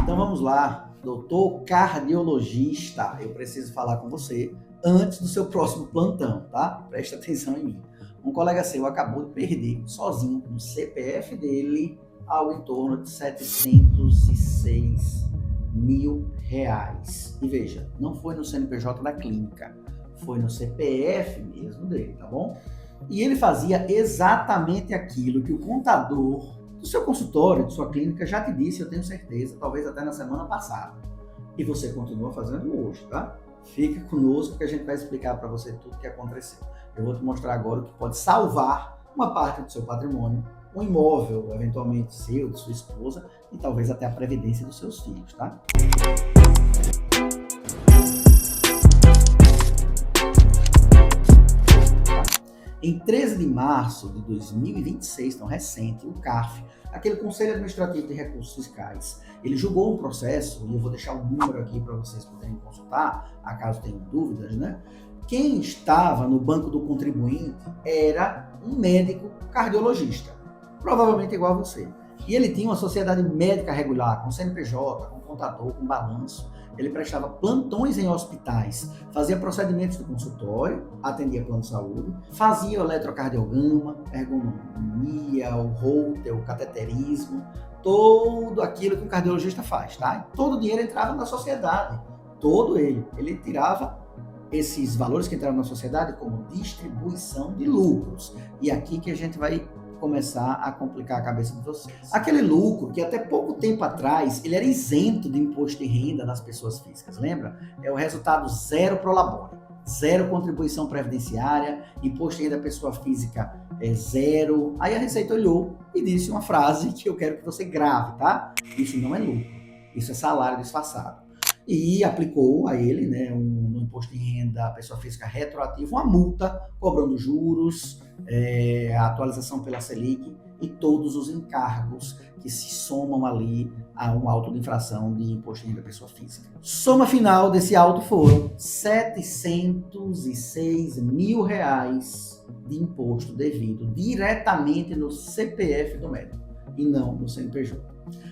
Então vamos lá, doutor cardiologista, eu preciso falar com você antes do seu próximo plantão, tá? Presta atenção em mim. Um colega seu acabou de perder sozinho no CPF dele algo em torno de R$ 706.000. E veja, não foi no CNPJ da clínica, foi no CPF mesmo dele, tá bom? E ele fazia exatamente aquilo que o contador do seu consultório, de sua clínica, já te disse, eu tenho certeza, talvez até na semana passada. E você continua fazendo hoje, tá? Fica conosco que a gente vai explicar para você tudo o que aconteceu. Eu vou te mostrar agora o que pode salvar uma parte do seu patrimônio, um imóvel, eventualmente seu, de sua esposa, e talvez até a previdência dos seus filhos, tá? Em 13 de março de 2026, tão recente, o CARF, aquele Conselho Administrativo de Recursos Fiscais, ele julgou um processo, e eu vou deixar o número aqui para vocês poderem consultar, acaso tenham dúvidas, né? Quem estava no banco do contribuinte era um médico cardiologista, provavelmente igual a você. E ele tinha uma sociedade médica regular, com CNPJ, com contador, com balanço. Ele prestava plantões em hospitais, fazia procedimentos de consultório, atendia plano de saúde, fazia o eletrocardiograma, ergonomia, o Holter, o cateterismo, tudo aquilo que um cardiologista faz, tá? Todo o dinheiro entrava na sociedade, todo ele. Ele tirava esses valores que entravam na sociedade como distribuição de lucros. E aqui que a gente vai começar a complicar a cabeça de vocês. Aquele lucro que até pouco tempo atrás ele era isento de imposto de renda das pessoas físicas, lembra? É o resultado zero pro labore, zero contribuição previdenciária, imposto de renda da pessoa física é zero. Aí a Receita olhou e disse uma frase que eu quero que você grave, tá? Isso não é lucro, isso é salário disfarçado. E aplicou a ele, né, no imposto de renda da pessoa física retroativo, uma multa, cobrando juros, a atualização pela Selic e todos os encargos que se somam ali a um auto de infração de imposto de renda da pessoa física. Soma final desse auto foram R$ 706 mil de imposto devido diretamente no CPF do médico e não no CNPJ.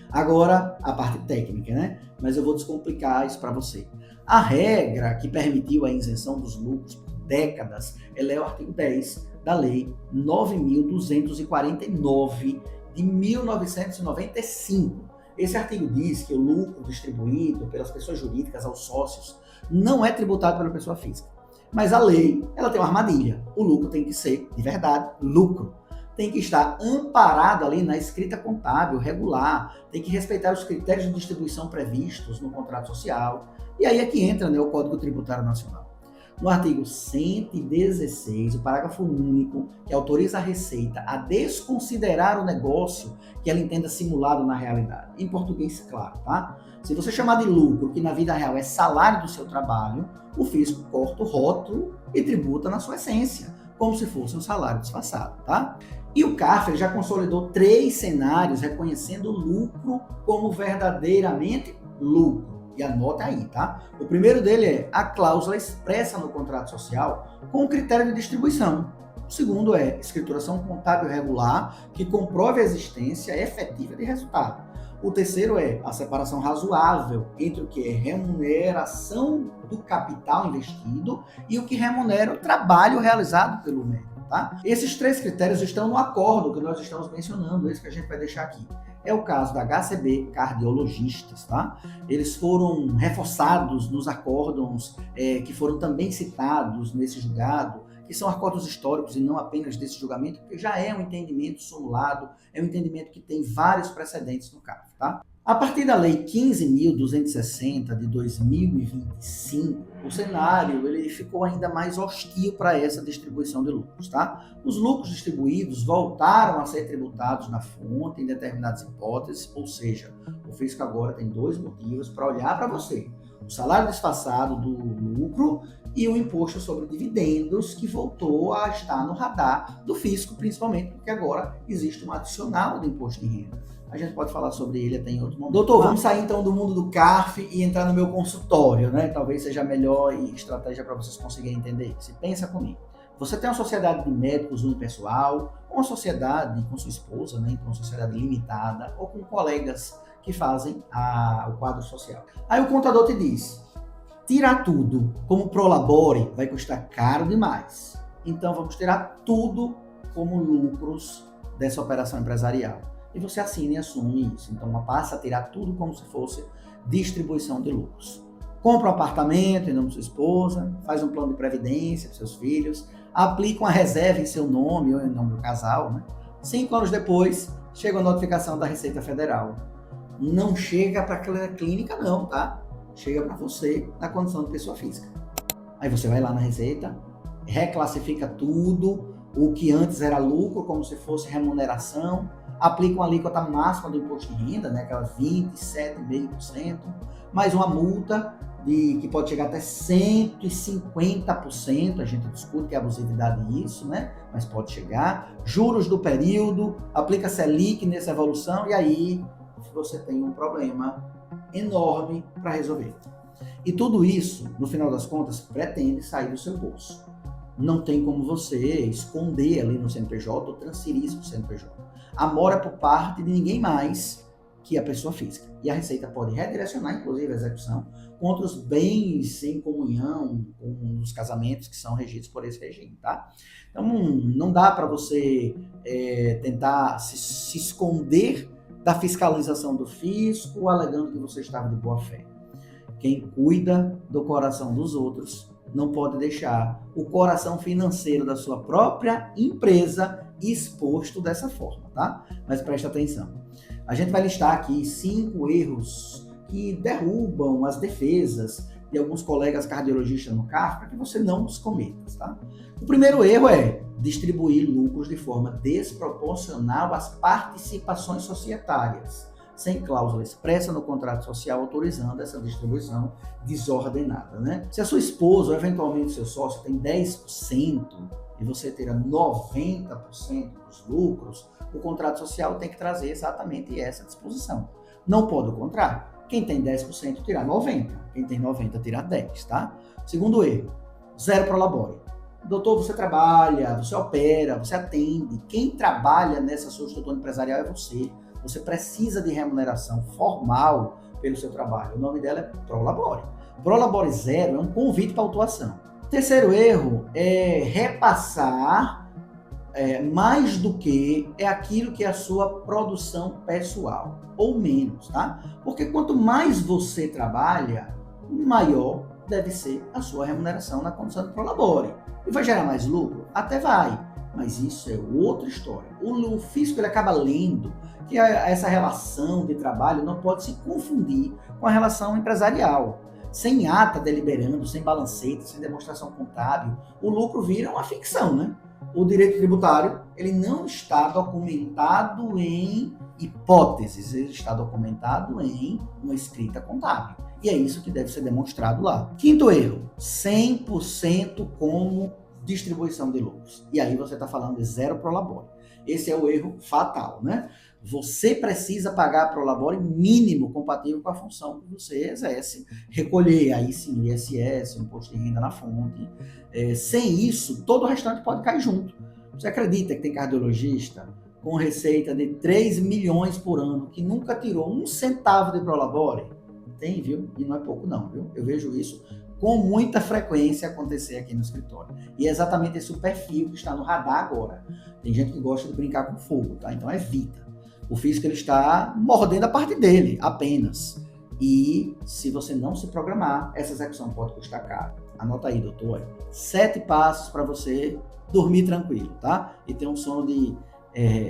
Agora, a parte técnica, né? Mas eu vou descomplicar isso para você. A regra que permitiu a isenção dos lucros por décadas, ela é o artigo 10 da Lei 9.249 de 1995. Esse artigo diz que o lucro distribuído pelas pessoas jurídicas aos sócios não é tributado pela pessoa física. Mas a lei, ela tem uma armadilha. O lucro tem que ser, de verdade, lucro. Tem que estar amparado ali na escrita contábil regular, tem que respeitar os critérios de distribuição previstos no contrato social. E aí é que entra, né, o Código Tributário Nacional. No artigo 116, o parágrafo único, que autoriza a Receita a desconsiderar o negócio que ela entenda simulado na realidade. Em português, claro, tá? Se você chamar de lucro, que na vida real é salário do seu trabalho, o fisco corta o rótulo e tributa na sua essência, como se fosse um salário disfarçado, tá? E o CARF já consolidou 3 cenários reconhecendo o lucro como verdadeiramente lucro. E anota aí, tá? O primeiro dele é a cláusula expressa no contrato social com o critério de distribuição. O segundo é escrituração contábil regular que comprove a existência efetiva de resultado. O terceiro é a separação razoável entre o que é remuneração do capital investido e o que remunera o trabalho realizado pelo médico. Tá? Esses 3 critérios estão no acordo que nós estamos mencionando, esse que a gente vai deixar aqui. É o caso da HCB Cardiologistas, tá? Eles foram reforçados nos acórdons que foram também citados nesse julgado, que são acórdons históricos e não apenas desse julgamento, porque já é um entendimento simulado, é um entendimento que tem vários precedentes no CARF, tá? A partir da Lei 15.260 de 2025, o cenário ele ficou ainda mais hostil para essa distribuição de lucros, tá? Os lucros distribuídos voltaram a ser tributados na fonte em determinadas hipóteses, ou seja, o fisco agora tem 2 motivos para olhar para você: o salário disfarçado do lucro e o imposto sobre dividendos, que voltou a estar no radar do fisco, principalmente porque agora existe um adicional do imposto de renda. A gente pode falar sobre ele até em outro momento. Doutor, vamos sair então do mundo do CARF e entrar no meu consultório, né? Talvez seja a melhor estratégia para vocês conseguirem entender isso. Pensa comigo. Você tem uma sociedade de médicos unipessoal, uma sociedade com sua esposa, né? Então uma sociedade limitada, ou com colegas que fazem o quadro social. Aí o contador te diz, tirar tudo como prolabore vai custar caro demais. Então vamos tirar tudo como lucros dessa operação empresarial. E você assina e assume isso. Então passa a tirar tudo como se fosse distribuição de lucros. Compra um apartamento em nome de sua esposa, faz um plano de previdência para seus filhos, aplica uma reserva em seu nome ou em nome do casal, né? 5 anos depois, chega a notificação da Receita Federal. Não chega para aquela clínica não, tá? Chega para você na condição de pessoa física. Aí você vai lá na Receita, reclassifica tudo, o que antes era lucro, como se fosse remuneração, aplica uma alíquota máxima do imposto de renda, né, aquela 27,5%, mais uma multa que pode chegar até 150%, a gente discute que é abusividade disso, né, mas pode chegar, juros do período, aplica Selic nessa evolução, e aí você tem um problema enorme para resolver. E tudo isso, no final das contas, pretende sair do seu bolso. Não tem como você esconder ali no CNPJ ou transferir isso para o CNPJ. A mora é por parte de ninguém mais que a pessoa física. E a Receita pode redirecionar, inclusive, a execução contra os bens em comunhão com os casamentos que são regidos por esse regime, tá? Então, não dá para você tentar se esconder da fiscalização do fisco, alegando que você estava de boa fé. Quem cuida do coração dos outros não pode deixar o coração financeiro da sua própria empresa exposto dessa forma, tá? Mas presta atenção. A gente vai listar aqui 5 erros que derrubam as defesas de alguns colegas cardiologistas no CARF para que você não os cometa, tá? O primeiro erro é distribuir lucros de forma desproporcional às participações societárias, sem cláusula expressa no contrato social autorizando essa distribuição desordenada, né? Se a sua esposa ou eventualmente seu sócio tem 10% e você terá 90% dos lucros, o contrato social tem que trazer exatamente essa disposição. Não pode o contrário. Quem tem 10% tirar 90%, quem tem 90% tirar 10%, tá? Segundo erro, zero prolabore. Doutor, você trabalha, você opera, você atende. Quem trabalha nessa sua estrutura empresarial é você. Você precisa de remuneração formal pelo seu trabalho. O nome dela é Prolabore. Prolabore zero é um convite para autuação. Terceiro erro é repassar mais do que é aquilo que é a sua produção pessoal, ou menos, tá? Porque quanto mais você trabalha, maior deve ser a sua remuneração na condição de Prolabore. E vai gerar mais lucro? Até vai, mas isso é outra história. O fisco ele acaba lendo que essa relação de trabalho não pode se confundir com a relação empresarial. Sem ata deliberando, sem balancete, sem demonstração contábil, o lucro vira uma ficção, né? O direito tributário, ele não está documentado em hipóteses, ele está documentado em uma escrita contábil. E é isso que deve ser demonstrado lá. Quinto erro, 100% como distribuição de lucros. E aí você está falando de zero prolabore. Esse é o erro fatal, né? Você precisa pagar prolabore mínimo compatível com a função que você exerce. Recolher, aí sim, o ISS, o imposto de renda na fonte. Sem isso, todo o restante pode cair junto. Você acredita que tem cardiologista com receita de 3 milhões por ano que nunca tirou um centavo de prolabore? Tem, viu? E não é pouco não, viu? Eu vejo isso com muita frequência acontecer aqui no escritório. E é exatamente esse o perfil que está no radar agora. Tem gente que gosta de brincar com fogo, tá? Então evita. O fisco ele está mordendo a parte dele, apenas. E se você não se programar, essa execução pode custar caro. Anota aí, doutor. 7 passos para você dormir tranquilo, tá? E ter um sono de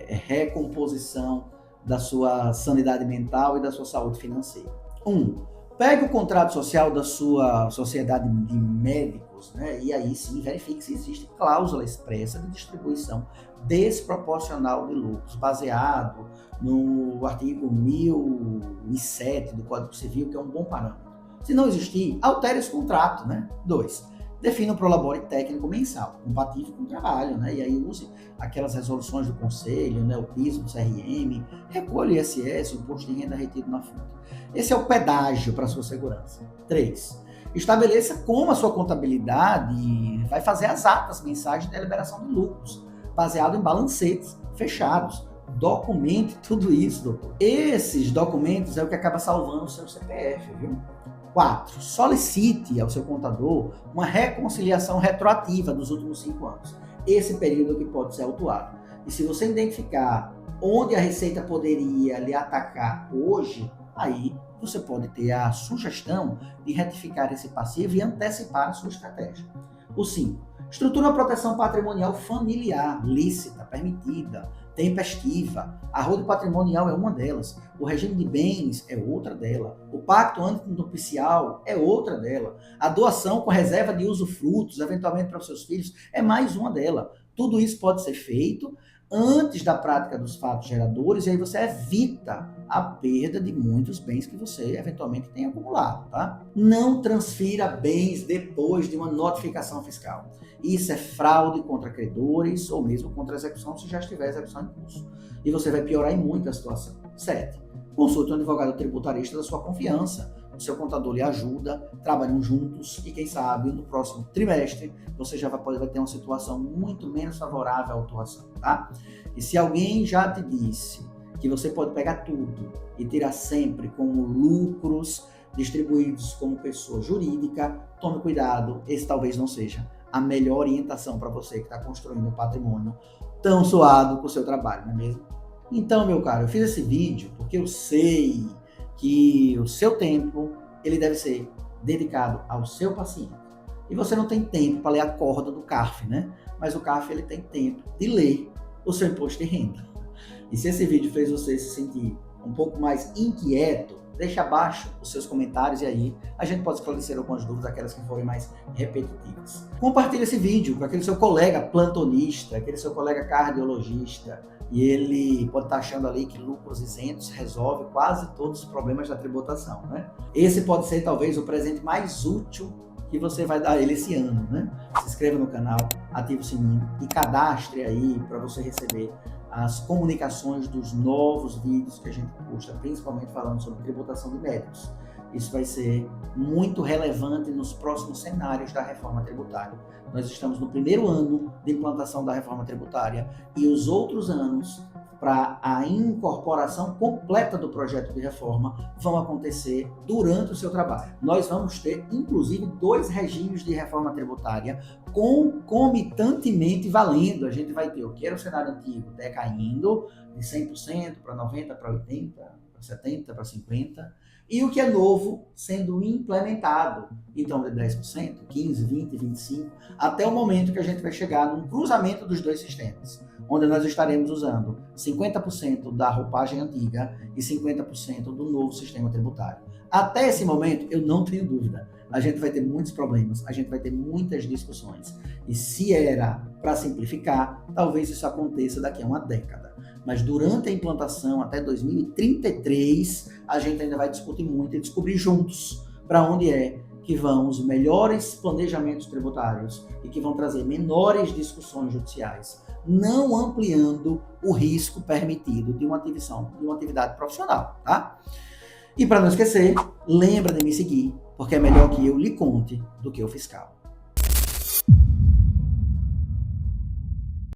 recomposição da sua sanidade mental e da sua saúde financeira. 1. Pegue o contrato social da sua sociedade de médicos, né? E aí sim verifique se existe cláusula expressa de distribuição desproporcional de lucros, baseado no artigo 1007 do Código Civil, que é um bom parâmetro. Se não existir, altere esse contrato, né? 2. Defina um prolabore técnico mensal, compatível com o trabalho, né? E aí use aquelas resoluções do Conselho, né? O PIS, o CRM, recolha o ISS, o imposto de renda retido na fonte. Esse é o pedágio para a sua segurança. 3. Estabeleça como a sua contabilidade vai fazer as atas mensais de deliberação de lucros, baseado em balancetes fechados. documente tudo isso, doutor. Esses documentos é o que acaba salvando o seu CPF, viu? 4. Solicite ao seu contador uma reconciliação retroativa dos últimos 5 anos. Esse período que pode ser autuado. E se você identificar onde a Receita poderia lhe atacar hoje, aí você pode ter a sugestão de retificar esse passivo e antecipar a sua estratégia. O 5. Estrutura a proteção patrimonial familiar, lícita, permitida, tempestiva. A roda patrimonial é uma delas. O regime de bens é outra dela. O pacto antinupcial é outra dela. A doação com reserva de usufrutos, eventualmente para os seus filhos, é mais uma dela. Tudo isso pode ser feito antes da prática dos fatos geradores, e aí você evita a perda de muitos bens que você eventualmente tem acumulado, tá? Não transfira bens depois de uma notificação fiscal. Isso é fraude contra credores ou mesmo contra a execução, se já estiver execução em curso. E você vai piorar em muito a situação. 7. Consulte um advogado tributarista da sua confiança. O seu contador lhe ajuda, trabalham juntos e quem sabe no próximo trimestre você já vai ter uma situação muito menos favorável à autuação, tá? E se alguém já te disse que você pode pegar tudo e tirar sempre como lucros distribuídos como pessoa jurídica, tome cuidado, esse talvez não seja a melhor orientação para você que está construindo um patrimônio tão suado com o seu trabalho, não é mesmo? Então, meu caro, eu fiz esse vídeo porque eu sei que o seu tempo ele deve ser dedicado ao seu paciente. E você não tem tempo para ler a corda do CARF, né? Mas o CARF ele tem tempo de ler o seu imposto de renda. E se esse vídeo fez você se sentir um pouco mais inquieto, deixa abaixo os seus comentários e aí a gente pode esclarecer algumas dúvidas, aquelas que forem mais repetitivas. Compartilhe esse vídeo com aquele seu colega plantonista, aquele seu colega cardiologista, e ele pode estar achando ali que lucros isentos resolve quase todos os problemas da tributação, né? Esse pode ser talvez o presente mais útil que você vai dar a ele esse ano, né? Se inscreva no canal, ative o sininho e cadastre aí para você receber as comunicações dos novos vídeos que a gente posta, principalmente falando sobre tributação de médicos. Isso vai ser muito relevante nos próximos cenários da reforma tributária. Nós estamos no primeiro ano de implantação da reforma tributária e os outros anos para a incorporação completa do projeto de reforma vão acontecer durante o seu trabalho. Nós vamos ter, inclusive, 2 regimes de reforma tributária concomitantemente valendo. A gente vai ter o que era o cenário antigo decaindo de 100% para 90%, para 80%, para 70%, para 50%, e o que é novo sendo implementado. Então, de 10%, 15%, 20%, 25%, até o momento que a gente vai chegar num cruzamento dos 2 sistemas, onde nós estaremos usando 50% da roupagem antiga e 50% do novo sistema tributário. Até esse momento, eu não tenho dúvida, a gente vai ter muitos problemas, a gente vai ter muitas discussões. E se era para simplificar, talvez isso aconteça daqui a uma década. Mas durante a implantação, até 2033, a gente ainda vai discutir muito e descobrir juntos para onde é que vão os melhores planejamentos tributários e que vão trazer menores discussões judiciais, não ampliando o risco permitido de uma atividade profissional, tá? E para não esquecer, lembra de me seguir, porque é melhor que eu lhe conte do que o fiscal.